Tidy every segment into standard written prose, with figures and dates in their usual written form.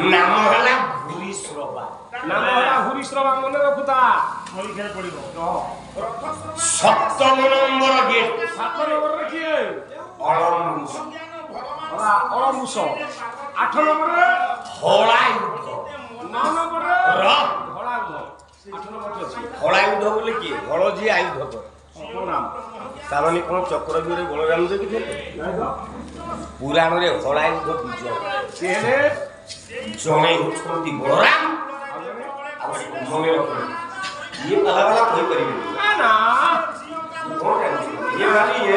नाम है भूरिश्रवा नाम है भूरिश्रवा मन रखुता परीक्षा पड़िबो 7 नंबर गेट 7 नंबर रखिए अलमुस अलमुस 8 नंबर हला युद्ध 9 नंबर र हला युद्ध 8 नंबर अछि हला युद्ध बोले की हल जी आयुध को नाम तामाने कोन चक्र बिरे बलराम देखि पुराण रे हला युद्ध बुझो केने जने होती बलराम मने रखो ये पहला वाला कोई परिबे ना ना ये वाली ये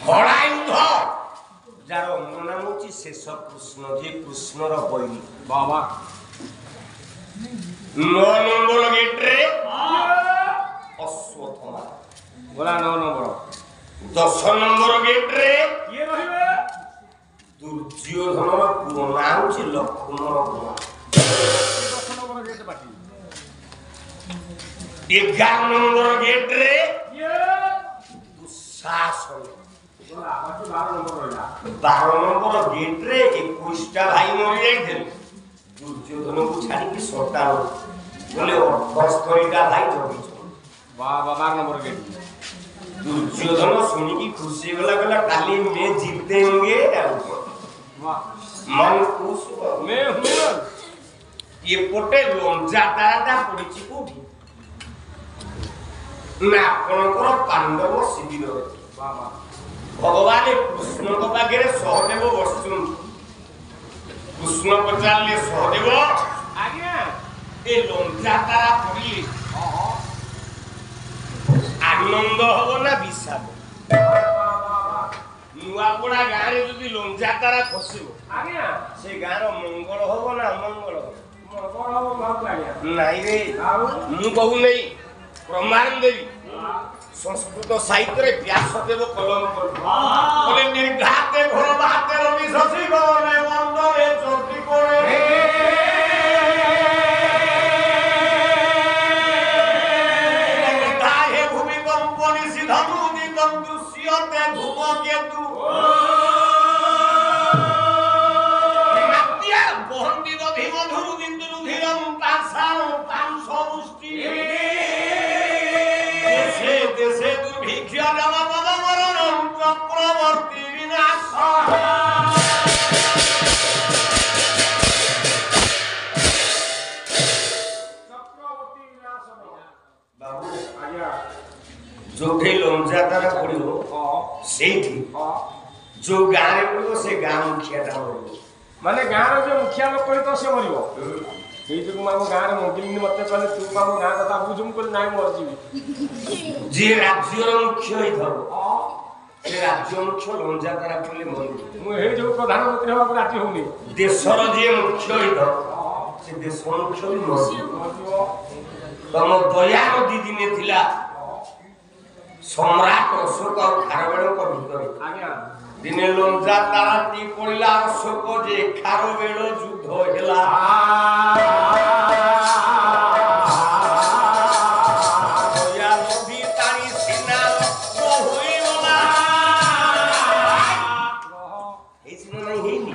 हला युद्ध जार नाम होची शेष कृष्ण जे कृष्णर बहिनी बाबा 9 नंबर गेट रे अश्वत्थामा बोला 9 नंबर 10 नंबर गेट रे किए रहिबे दुर्योधन पुओ नाम छि लक्ष्मण पुओ 10 नंबर गेट बाटी 11 नंबर गेट रे किए दुशासन बोला बाकी 12 नंबर रहिला 12 नंबर गेट रे 21 टा भाई मरि जाइथिल दुर्योधन को छाड़ी की सतारो बोले 78 टा भाई जगी बाबा 12 नंबर गेट दुर्योधन सुनी की खुशी गला काली में जीतेंगे वाह मन खुश मैं हूं ये पोटे लोन जाता पड़ी कोठी ना कोनकर पांडव शिविर बाबा भगवान कृष्ण को पागे सहदेव बसुन कृष्ण पचारे सहदेव आज्ञा ए लोन जाता पड़ी आनंद हबो ना विषाद नुआपड़ा गाँ रे जदी लंजातारा खसिबो आज्ञा से गाँ रो मंगल हबो ना अमंगल हबो मंगल हबो भाग आज्ञा नाही रे मु कहू नहीं प्रमाण देवी संस्कृत साहित्य रे व्यासदेव कलम कर बोले निर्घाते घर बाते रवि शशि गने वंदरे चोटी करे ताहे भूमि कंपनी सिधनु दिगम दृश्यते धूम केतु नाट्य बहंती भीम धुरु बिंदु धीरम पासाओ 500 मुष्टि देशे दुर्भिक्ष जम पद मरण चक्रवर्ती विनाश चक्रवर्ती विनाश बाबू आज्ञा जोठे लंजातारा पड़िबो सेठी जो गाँ रे पड़िबो से गाँ मुखिया टा पड़िबो माने गाँ रो जो मुखिया लोक तो से मरिबो सेई जो मामो गाँ रे मंगिलिनी मते कहले तू मामो गाँ कथा बुझुम कोन नाइ मर जीवी जे राज्यर मुख्य होइथबो से राज्य मुख्य लंजातारा पड़िले मरि मु हे जो प्रधानमंत्री होबा राजी होनी देशर जे मुख्य होइथबो से देश मुख्य भी मरि तम दयार दीदिने थिला सम्राट अशोक और खारवेल को भीतर आज्ञा दिने लंजातारा ती पड़िला अशोक जे खारवेल युद्ध हेला दया नदी तारी सेना बहुई होला हे सिना नहीं हेनी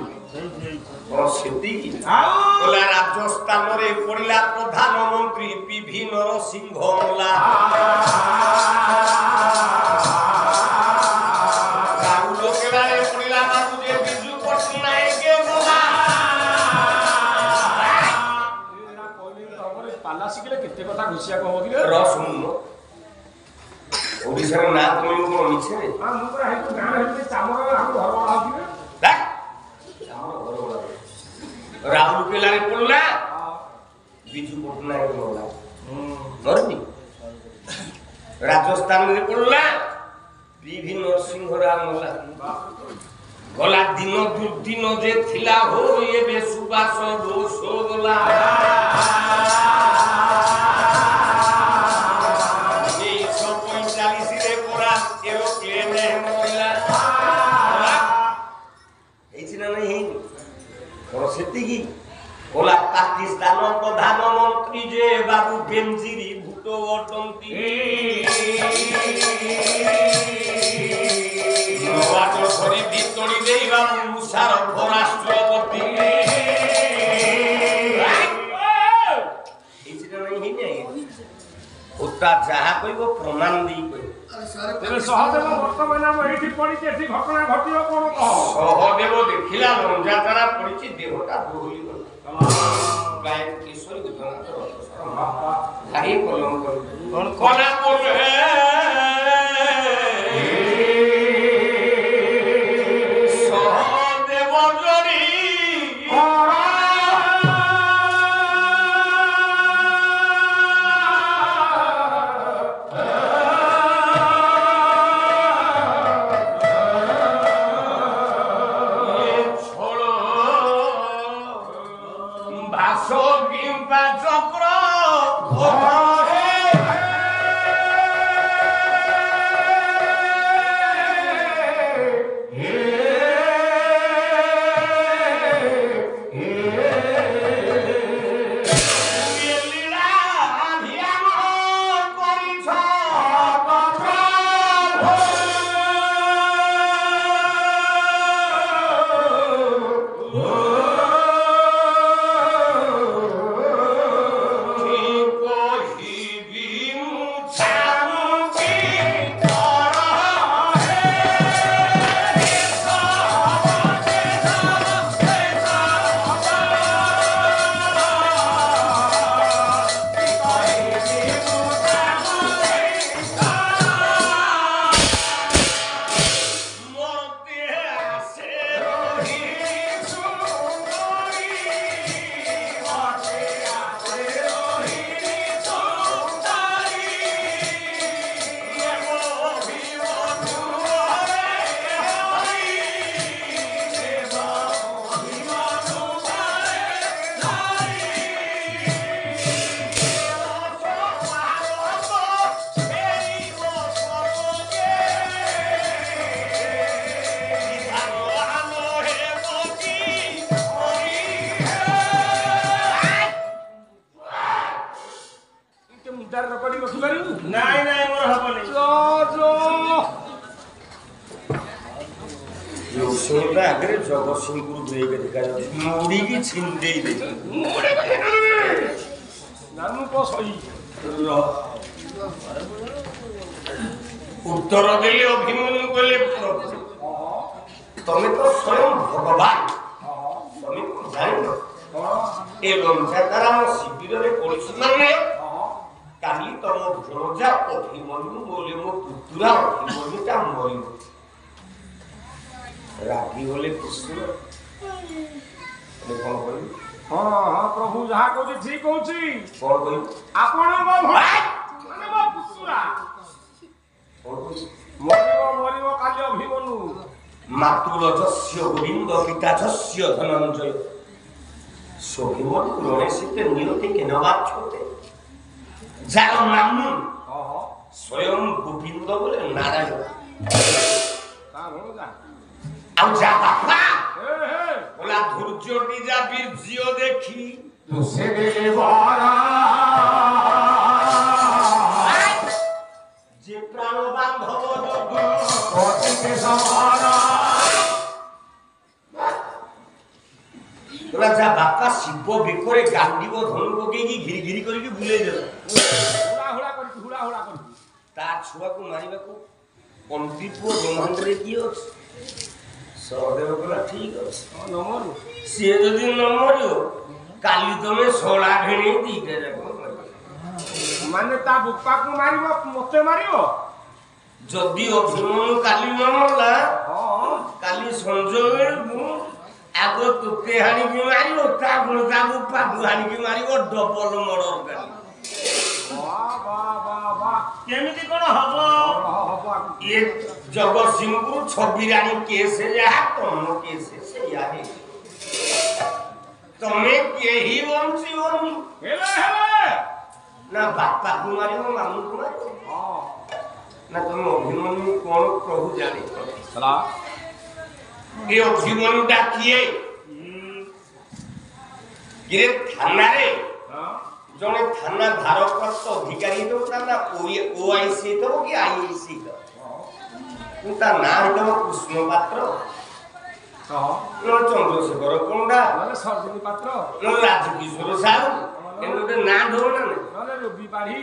और सेती बोला राजस्थान रे पड़िला प्रधानमंत्री पीवी नरसिंह होला कथा घुसिया को होगी रे रसुन ओडिसा रे ना कोइ को मिछे रे हां मु पर हेतु गां हेतु चामर हम घर वाला होगी रे देख चामर घर वाला राहुल केला रे पड़ला बिजू पटनायक होला मरनी राजस्थान रे पड़ला पीवी नरसिंह राव होला गला दिन दुर्दिन जे थिला हो ये बे सुबास दोष गला सेतिकी ओला पाकिस्तान प्रधानमंत्री जे बाबू बेनजीरी भूतो अटंती नवाज शरीफ ଦେବତା ଯାହା କହିବ ପ୍ରମାଣ ଦେଇ କହିବ। ତେବେ ସହଦେବ ବର୍ତ୍ତମାନ ଆମ ଏଇଠି ପଡ଼ିଛି, ଏଠି ଘଟଣା ଘଟିବ କଣ କହ? ସହଦେବ ଦେଖିଲା ଲଞ୍ଜା ତାରା ପଡ଼ିଛି, ଦେହଟା ଦୋହଲି ଗଲା। ଗାୟତ୍ରୀଶ୍ୱରୀ ଭାଇ କଲମ କଲା ସହଦେବ ଜଡ଼ି ଆଗରେ ଜଗତସିଂହପୁର ଦେଇକି ଦେଖାଯାଉଛି ମୁଡ଼ିକି ଛିଣ୍ଡେଇ ଦେଇଛି। ଉତ୍ତର ଦେଲେ ଅଭିମନ୍ୟୁ କହିଲେ ତମେ ତ ସ୍ୱୟଂ ଭଗବାନ, ତମେ ଜାଣିନ ଏ ଲଞ୍ଜା ତାରା ଆମ ଶିବିରରେ ପଡିଛି ମାନେ କାଲି ତମ ଭଣଜା ଅଭିମନ୍ୟୁ ବୋଲି ମୋ ପୁତୁରା ଅଭିମନ୍ୟୁଟା ମରିବ। ରାଗି ଗଲେ କୃଷ୍ଣ କଣ କହିବି? ହଁ ହଁ ପ୍ରଭୁ ଯାହା କହୁଛି ଠିକ କହୁଛି। କଣ କହିବି? ଆପଣଙ୍କ ପୁତୁରା ମରିବ କାଲି ଅଭିମନ୍ୟୁ। ମାତୃରଜସ୍ୟ ଗୋବିନ୍ଦ ପିତାଜସ୍ୟ ଧନଞ୍ଜୟ ସ୍ୱଭିମନ୍ୟୁ ରଣେଶିତେ ନିୟତି କେନବାଚ୍ୟତେ। ଯାର ନାମ ସ୍ୱୟଂ ଗୋବିନ୍ଦ ବୋଲେ ନାରାୟଣ। ଆଉ ଯା ବାପା ବୋଲା ଧୈର୍ଯ୍ୟଟି ଯା ବୀର୍ଯ୍ୟ ଦେଖି ସେ যে প্রাণ বান্ধব তোরা যা বাপা শিব বেকরে গান্ডিব ধনু পকেইকি ঘিরি ঘিরি করিকি বুলেই দেব তা ছুয়াকু মারিবাকু কন্তি পুଅ ব্রহ্মাণ্ডরে কি ଅଛି? ସହଦେବ କହିଲା ଠିକ ଅଛି ସିଏ ଯଦି ନ ମରିବ କାଲି ତମେ ଶଳା ଘେଣେଇ ଦିଟା ଯାକ ମାନେ ତା ବୁପାକୁ ମାରିବ ମତେ ମାରିବ। ଯଦି ଅଭିମନ୍ୟୁ କାଲି ନ ମଲା କାଲି ସଞ୍ଜ ବେଳକୁ ଆଗ ତୋତେ ହାଣିକି ମାରିବ, ତାପରେ ତା ବୁପାକୁ ହାଣିକି ମାରିବ, ଡବଲ ମର୍ଡର କାଲି। କେମିତି କଣ ହବ? ଏ ଜଗତସିଂହପୁର ଛବିରାଣୀ କେସ୍ ଯାହା ତମ କେସ୍ ସେଇଆ ହେଇଛି। ତମେ କେହି ବଞ୍ଚିବନି। ନା ବାପାକୁ ମାରିବ, ମାମୁଁକୁ ମାରିବ, ନା ତମେ ଅଭିମନ୍ୟୁ କଣ ପ୍ରଭୁ ଜାଣିଛ? ଏ ଅଭିମନ୍ୟୁଟା କିଏ? ଥାନାରେ ଜଣେ ଥାନା ଧାରପ୍ରାପ୍ତ ଅଧିକାରୀ ହେଇଥିବ, ତା ନା OIC ହେଇଥିବ କି IAC ହେଇଥିବ, ତା ନାଁ ହେଇଥିବ କୃଷ୍ଣ ପାତ୍ର, ନହେଲେ ଚନ୍ଦ୍ରଶେଖର ପଣ୍ଡା, ସରୋଜିନୀ ପାତ୍ର, ନହେଲେ ରାଜକିଶୋର ସାହୁ, ଏମିତି ଗୋଟେ ନାଁ ଧରୁ ନା ନହେଲେ ରୋଗୀ ପାଢି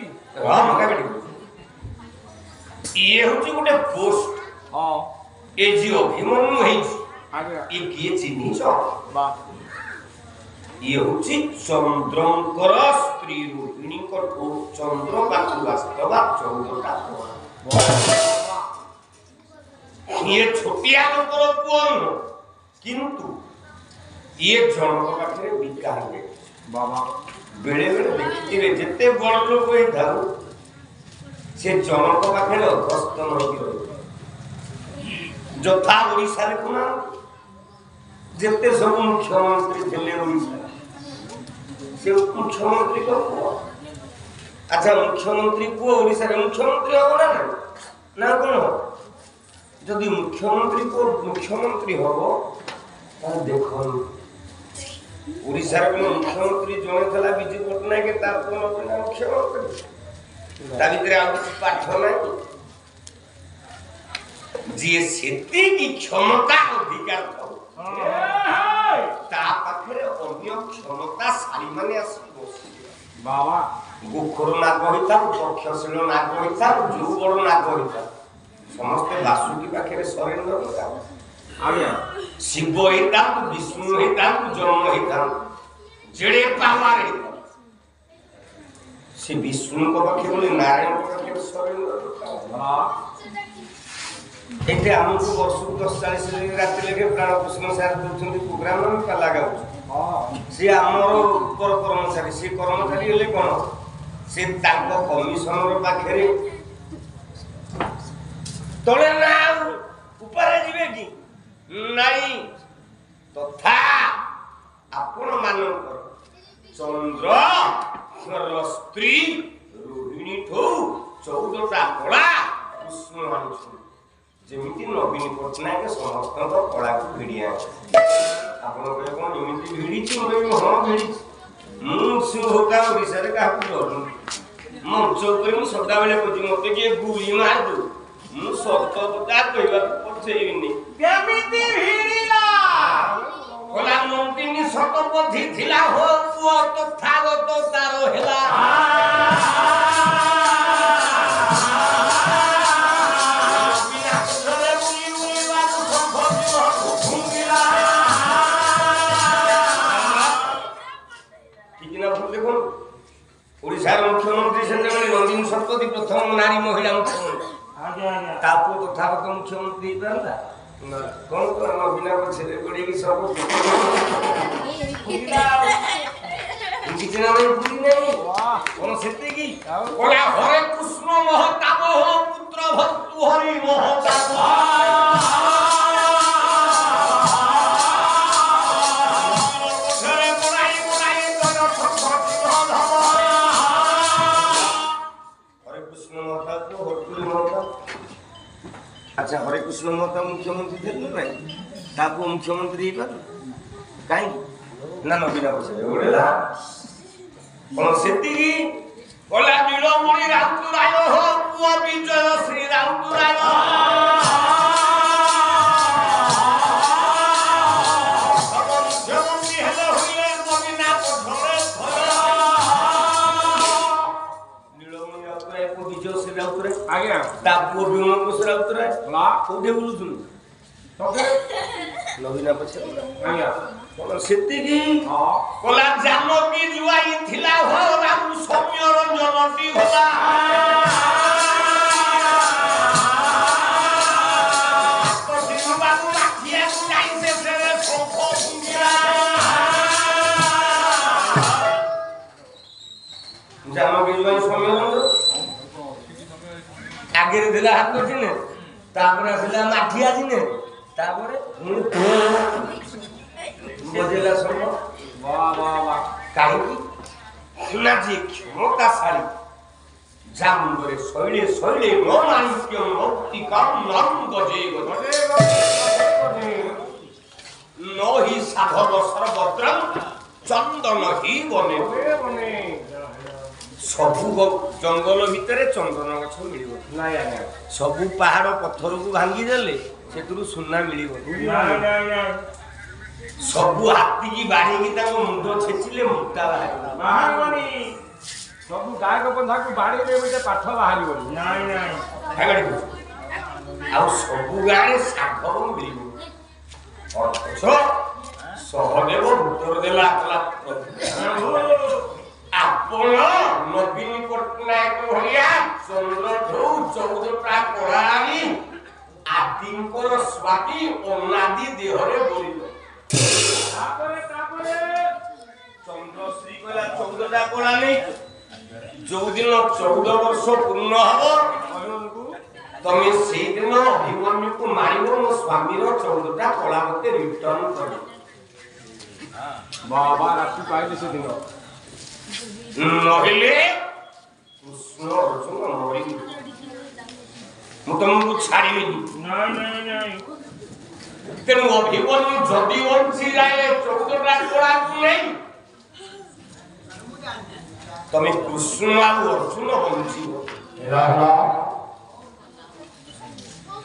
ଇଏ ହଉଛି ଗୋଟେ ପୋଷ୍ଟ ହଁ ଏ ଜି ଅଭିମନ୍ୟୁ ହେଇଛି ଆଜ୍ଞା ଇଏ କିଏ ଚିହ୍ନିଛ ବା ଇଏ ହଉଛି ଚନ୍ଦ୍ରଙ୍କର ସ୍ତ୍ରୀ ରୋହିଣୀଙ୍କ ଚନ୍ଦ୍ର ପାଖକୁ ଆସିଥିବା 14ଟା ଇଏ ଛୋଟିଆ ଲୋକର ପୁଅ ନୁହଁ କିନ୍ତୁ ଇଏ ଜଣଙ୍କ ପାଖରେ ବିକା ହୁଏ ବାବା ବେଳେ ବେଳେ ଦେଖିଥିବେ ଯେତେ ବଡ଼ ଲୋକ ହେଇଥାଉ ସେ ଜଣଙ୍କ ପାଖରେ ଅଧସ୍ତ ହୋଇକି ରହିବ ଯଥା ଓଡ଼ିଶାରେ କଣ ଯେତେ ସବୁ ମୁଖ୍ୟମନ୍ତ୍ରୀ ଥିଲେ ଓଡ଼ିଶା ସେ ମୁଖ୍ୟମନ୍ତ୍ରୀଙ୍କ ପୁଅ ଆଚ୍ଛା ମୁଖ୍ୟମନ୍ତ୍ରୀ ପୁଅ ଓଡ଼ିଶାରେ ମୁଖ୍ୟମନ୍ତ୍ରୀ ହବ ନା କଣ ଯଦି ମୁଖ୍ୟମନ୍ତ୍ରୀ ପୁଅ ମୁଖ୍ୟମନ୍ତ୍ରୀ ହବ ତାହେଲେ ଦେଖନ୍ତୁ ଓଡ଼ିଶାର ମୁଖ୍ୟମନ୍ତ୍ରୀ ଜଣେ ଥିଲା ବିଜୁ ପଟ୍ଟନାୟକ ତାର ପୁଅ ନଥିଲା ମୁଖ୍ୟମନ୍ତ୍ରୀ ତା ଭିତରେ ଆଉ କିଛି ପାଠ ନାହିଁ ଯିଏ ସେତିକି କ୍ଷମତା ଅଧିକାର ତା ପାଖରେ ଅନ୍ୟ କ୍ଷମତାଶାଳୀ ମାନେ ଆସି ବସିବେ ବାବା ଗୋଖର ନାଗ ହେଇଥାଉ ଦକ୍ଷଶୀଳ ନାଗ ହେଇଥାଉ ଯୋଉ ବଡ଼ ନାଗ ହେଇଥାଉ ସମସ୍ତେ ବାସୁକି ପାଖରେ ସରେଣ୍ଡର ଆଜ୍ଞା ଶିବ ହେଇଥାନ୍ତୁ ବିଷ୍ଣୁ ହେଇଥାନ୍ତୁ ଜନ୍ମ ହେଇଥାନ୍ତୁ ଯେଡ଼େ ପାୱାର ହେଇଥାଉ ସେ ବିଷ୍ଣୁଙ୍କ ପାଖେ ବୋଲି ନାରାୟଣଙ୍କ ପାଖରେ ସରେଣ୍ଡର ଏଠି ଆମକୁ ବର୍ଷକୁ 10-40 ରାତି ଲେଖେ ପ୍ରାଣକୃଷ୍ଣ ସାର୍ ଦଉଛନ୍ତି ପ୍ରୋଗ୍ରାମ ଆମେ ପାଲା ଗାଉଛୁ ସିଏ ଆମର ଉପର କର୍ମଚାରୀ ସିଏ କର୍ମଚାରୀ ହେଲେ କ'ଣ ସେ ତାଙ୍କ କମିଶନର ପାଖରେ ତଳେ ନା ଉପରେ ଯିବେ କି ନାଇଁ ତଥା ଆପଣ ମାନଙ୍କର ଚନ୍ଦ୍ର ସ୍ତ୍ରୀ ରୋହିଣୀଠୁ 14ଟା କଳା କୃଷ୍ଣ ଆଣୁଛନ୍ତି ଯେମିତି ନବୀନ ପଟ୍ଟନାୟକ ସମସ୍ତଙ୍କ କଳାକୁ ଭିଡ଼ି ଆଣିଛନ୍ତି ଆପଣ କହିଲେ କ'ଣ ଏମିତି ଭିଡ଼ିଛି ମୁଁ ହଁ ଭିଡ଼ିଛି ମୁଁ ସିଂହଟା ଓଡ଼ିଶାରେ କାହାକୁ ଡରୁନି ମଞ୍ଚ ଉପରେ ମୁଁ ସଦାବେଳେ କହୁଛି ମୋତେ କିଏ ଗୁଳି ମାରିଦୁ ମୁଁ ସତ କଥା କହିବାକୁ ପଛେଇବିନି କେମିତି ଭିଡ଼ିଲା କଲା ମନ୍ତିନୀ ଶତପଥୀ ଥିଲା ହୋ ପୁଅ ତଥାଗତ ତାର ହେଲା ଓଡ଼ିଶାର ମୁଖ୍ୟମନ୍ତ୍ରୀ ସେତେବେଳେ ନବୀନ ଶତପଥୀ ପ୍ରଥମ ନାରୀ ମହିଳା ମୁଖ୍ୟମନ୍ତ୍ରୀ ତା ପୁଅ ତଥାଗତ ମୁଖ୍ୟମନ୍ତ୍ରୀ ହେଇପାରନ୍ତା କ'ଣ କଲା ନବୀନା ପଛରେ ଗୋଡ଼େଇକି ସବୁ କିଛି ନା ଭୁଲି ନାହିଁ କ'ଣ ସେତିକି କଲା ହରେ କୃଷ୍ଣ ମହତାବ ହୋ ପୁତ୍ର ଭକ୍ତୁ ହରି ମହତାବ আচ্ছা হরে কৃষ্ণ মহতাব মুখ্যমন্ত্রী ছিল না তা পুଅ মুখ্যমন্ত্রী ହେଇପାରୁ କାହିଁକି ନା ନବୀନା ପଛରେ ଗୋଡ଼େଇଲା କ'ଣ ସେତିକି କଲା ନୀଳମଣି ରାଉତରାୟ ହୋ ପୁଅ ବିଜୟ ଶ୍ରୀ ରାଉତରାୟ ମୁଖ୍ୟମନ୍ତ୍ରୀ ହେଲେ ହୁଏ ନବୀନା ପଛରେ ନୀଳମଣି ରାଉତରାୟ ପୁଅ ବିଜୟ ଶ୍ରୀ ରାଉତରାୟ ଆଜ୍ଞା ତା ପୁଅ ବିମଳକୃଷ୍ଣ ରାଉତରାୟ କୋଉଠି ବୁଲୁଥିଲୁ ନବୀନା ପଛରେ ଆଜ୍ଞା କ'ଣ ସେତିକି କଲା ଜାନକୀ ଜୁଆଇ ଥିଲା ହୋ ରାମ ସୌମ୍ୟ ରଞ୍ଜନଟି ହେଲା ଜାନକୀ ଜୁଆଇ ସୌମ୍ୟ ରଞ୍ଜନ ଆଗରେ ଥିଲା ହାତ ଦିନେ ତାପରେ ଆସିଲା ମାଠିଆ ଦିନେ ତାପରେ ବଜେଇଲା ସମୟ କାହିଁକି ନା ଯିଏ କ୍ଷମତାଶାଳୀ ଯାହା ମୁଣ୍ଡରେ ଶୈଳେ ଶୈଳେ ନ ମାଣିକ୍ୟ ମୌକ୍ତିକା ନଂ ଗଜେ ନ ହି ସାଧବ ସର୍ବତ୍ରଂ ଚନ୍ଦନ ହି ବନେ ସବୁ ଜଙ୍ଗଲ ଭିତରେ ଚନ୍ଦନ ଗଛ ମିଳିବ ନାଇଁ ଆଜ୍ଞା ସବୁ ପାହାଡ଼ ପଥରକୁ ଭାଙ୍ଗିଦେଲେ ସେଥିରୁ ସୁନା ମିଳିବ सबु हाथी की बाड़ी की मुंड छेचिले मुक्ता बाहर सब गायक बंधा को बाड़ी रे बेटे पाठ बाहर नाई नाई आउ सबु गाने साधव मिलिबो अथच सहदेव उत्तर देला कला आपण नवीन पटनायक भलिया चंद्रधौ 14टा कोरानी आदिंकर स्वाति अनादि देहरे बोलिलो चंद्रश्री कहला 14टा कोरानी जो दिन 14 वर्ष पूर्ण हबो तमे से दिन अभिमन्यु को मारिबो मो स्वामी रो 14टा कोला मते रिटर्न कर बाबा राती पाइले से दिन नहिले कृष्ण अर्जुन मरि मु तुमको छाड़ीबी नहीं नहीं नहीं तेनु अभिमन्यु जदि वंशी जाए 14टा कोला नहीं तमे कृष्ण आ अर्जुन वंशी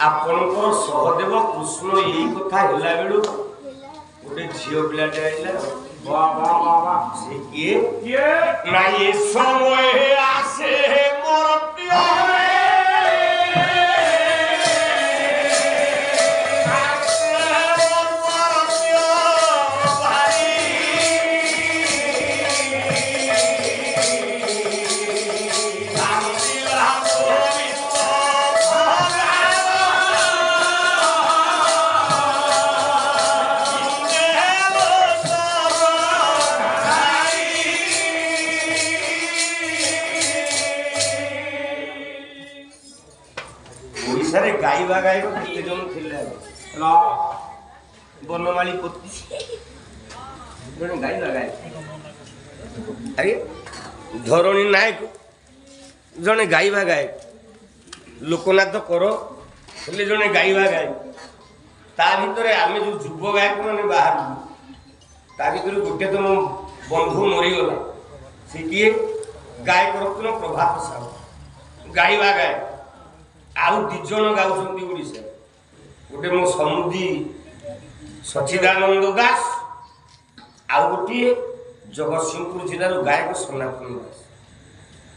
आपणकर सहदेव कृष्ण यही कथा होला बेलु गोटे झियो पिलाटे आइला वाह वाह वाह वाह से किए ना ये समय आसे मोर प्रिय गाइबा गाइबा केते जन थिले ला बनमाली पति जने गाइबा गाय अरे धरणी नायक जने गाइबा गाय लोकनाथ करो हेले जने गाइबा गाय ता भितरे आमे जो जुब गायक माने बाहर ता भितरे गोटे तो बंधु मरि गला से किए गायक रत्न प्रभात साहू गाइबा गाय आउ दिजन गाउछन्ती ओडिसा गोटे मो समुदी सच्चिदानंद दास आउ गोटे जगतसिंहपुर जिल्ला गायक सनातन दास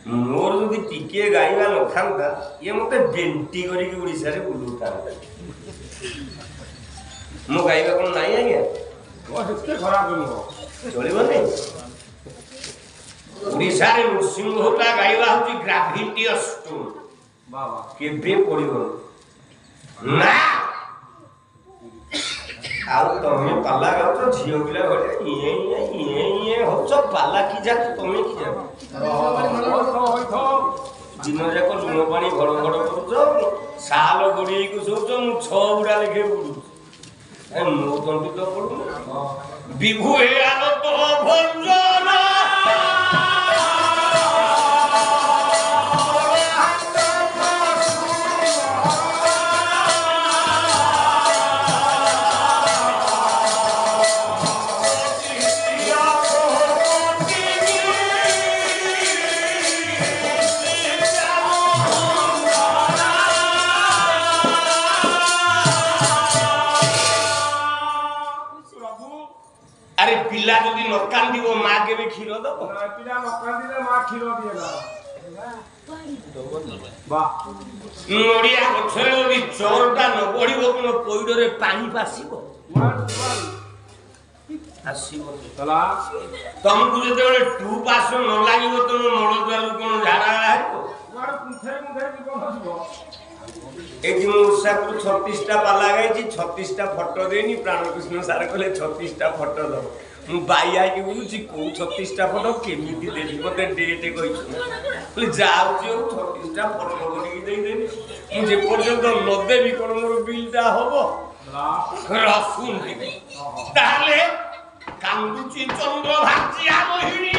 मोर जदि टिके गाइबा न थांता ये मते बेंटी करी के ओडिसा रे बुलुता मो गाइबा कोन नाही आज्ञा ओ हेते खराब नुहो चलिबो नै ओडिसा रे नृसिंहता गाइबा होची ग्रेविटियस टोन बाबा केबे पड़िबो ना आउ तमे पाला गाउ तो झियो बिला घरे ये होच पाला की जा तमे की जा दिन जाक लुण पानी घड़ घड़ करूछ साल गोड़ी को सोच मु 6 गुडा लेखे बुडू ए मो तंतु तो पडू विभु हे आलो तो भंजन पिला जदि न कांदिबो मां के भी खीर दबो ना पिला न कांदिले मां खीर दिएला वाह नोडिया गछरे जदि चोरटा न पड़िबो कोन पइडरे पानी पासिबो आसीबो तला तुमको जदि टू पास न लागिबो तुम मोड़ द्वार कोन झाड़ा आइबो मार पुथे मुथे जीवन हसिबो एजी मुसापुर 36 टा पाला गई 36 टा फोटो देनी प्राणकृष्ण सार कहले 36 टा फोटो दो मु बाई आई के बोलुची को 36 टा फोटो केमिति देबी मते डेट कहि बोले जाऊ जो 36 टा फोटो बनी दे देनी मु जे पर्यंत न देबी कोन मोर बिलटा होबो रसुन ताले कांदुची चंद्र भाजिया मोहिनी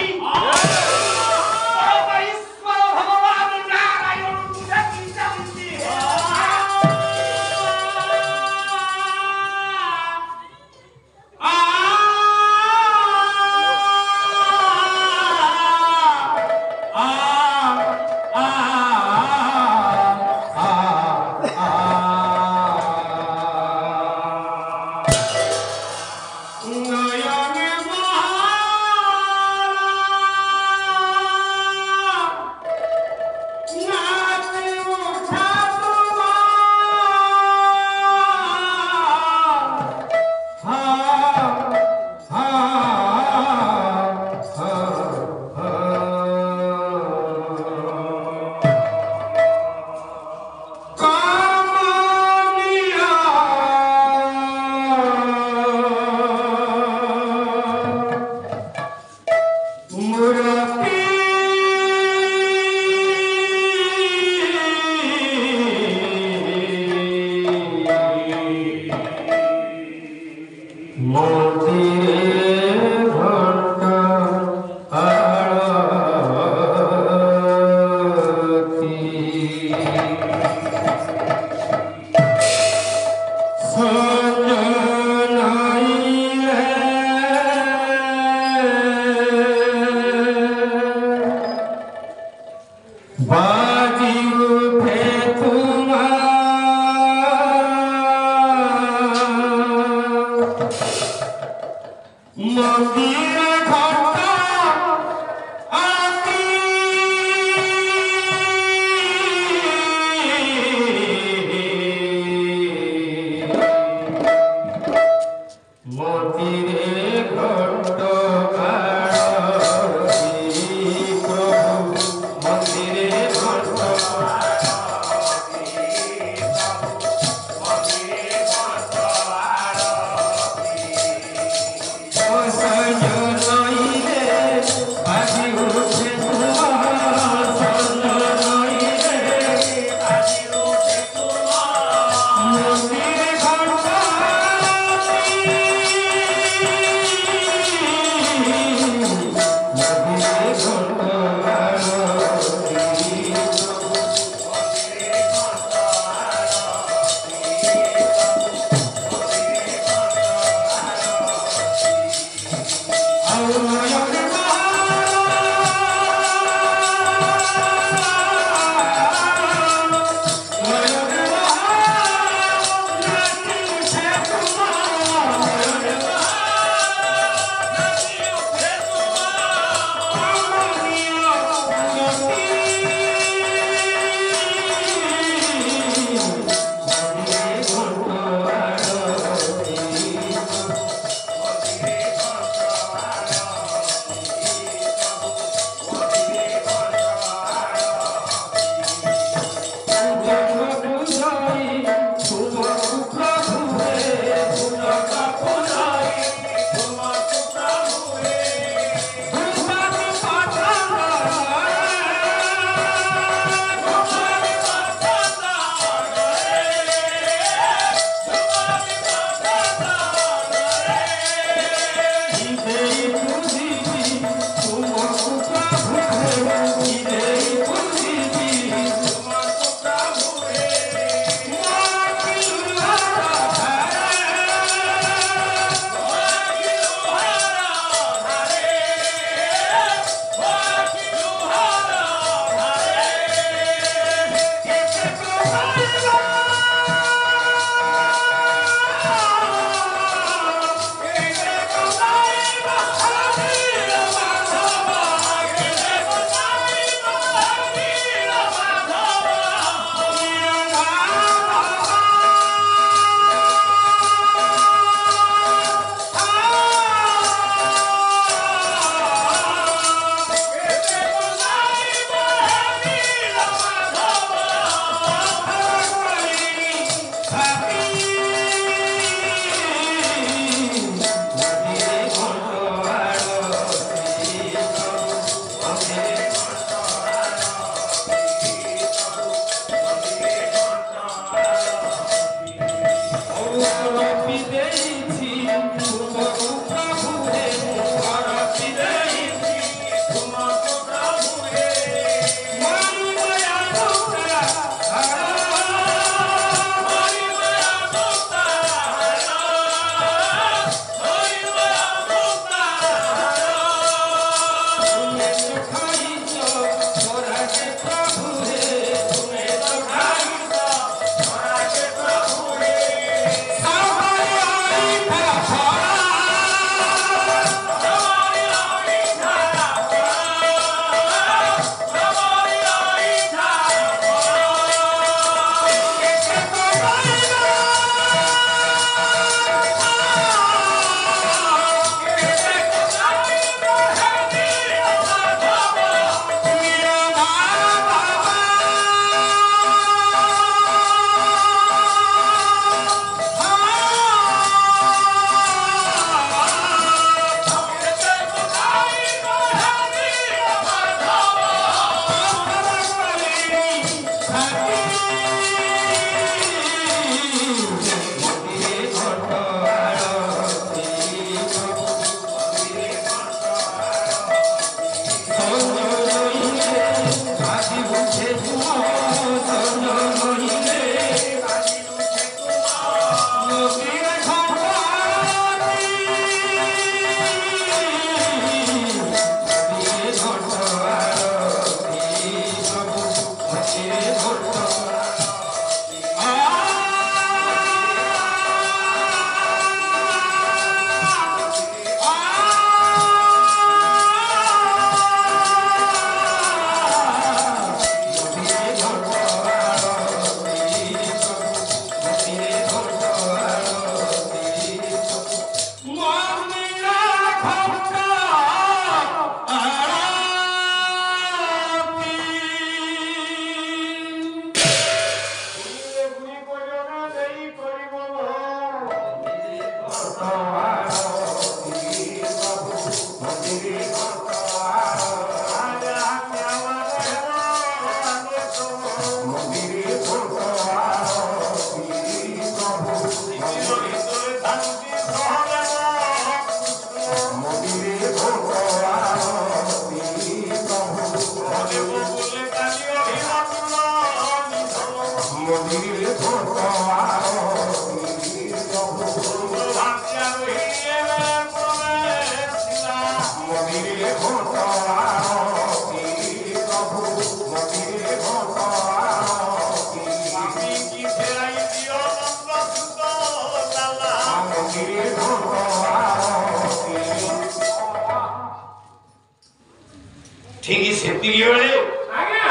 ठीक सेतिकी बेले आज्ञा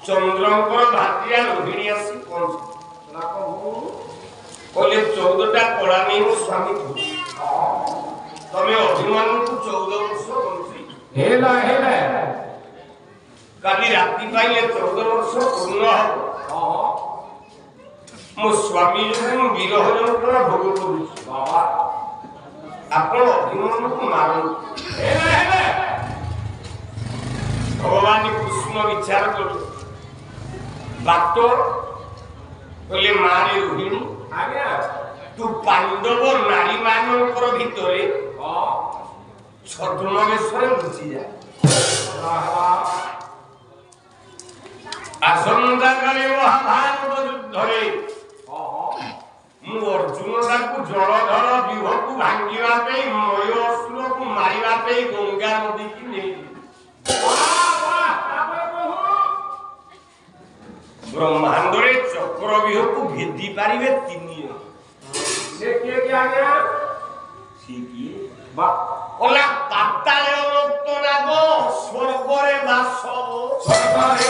चंद्रंकर भातिया रोहिणी आसी कहले 14टा कला नहीं मो स्वामी तमें अभिमान को 14 वर्ष बंची हेला हेला काली राति पाइले 14 वर्ष पूर्ण हो मो स्वामी जो विरह जंत्र भोग करू बाबा आपण अभिमान को मारन हेला हेला भगवान कृष्ण विचार करू बातो कहले मारे रोहिणी आज्ञा तू पांडव नारी मानकर भितरे छद्मवेशरे लुचि जा आसंता काले महाभारत युद्धरे मु अर्जुन को जलधर व्यूह को भांगिवा पे मय असुर को मारिवा पे गंगा नदी की नहीं ब्रह्मांडरे चक्रव्यूह को भेदी पारिबे 3 जन से के क्या गया सीकी बा ओला पाताले लोक नाग स्वर्गरे बास सरकारे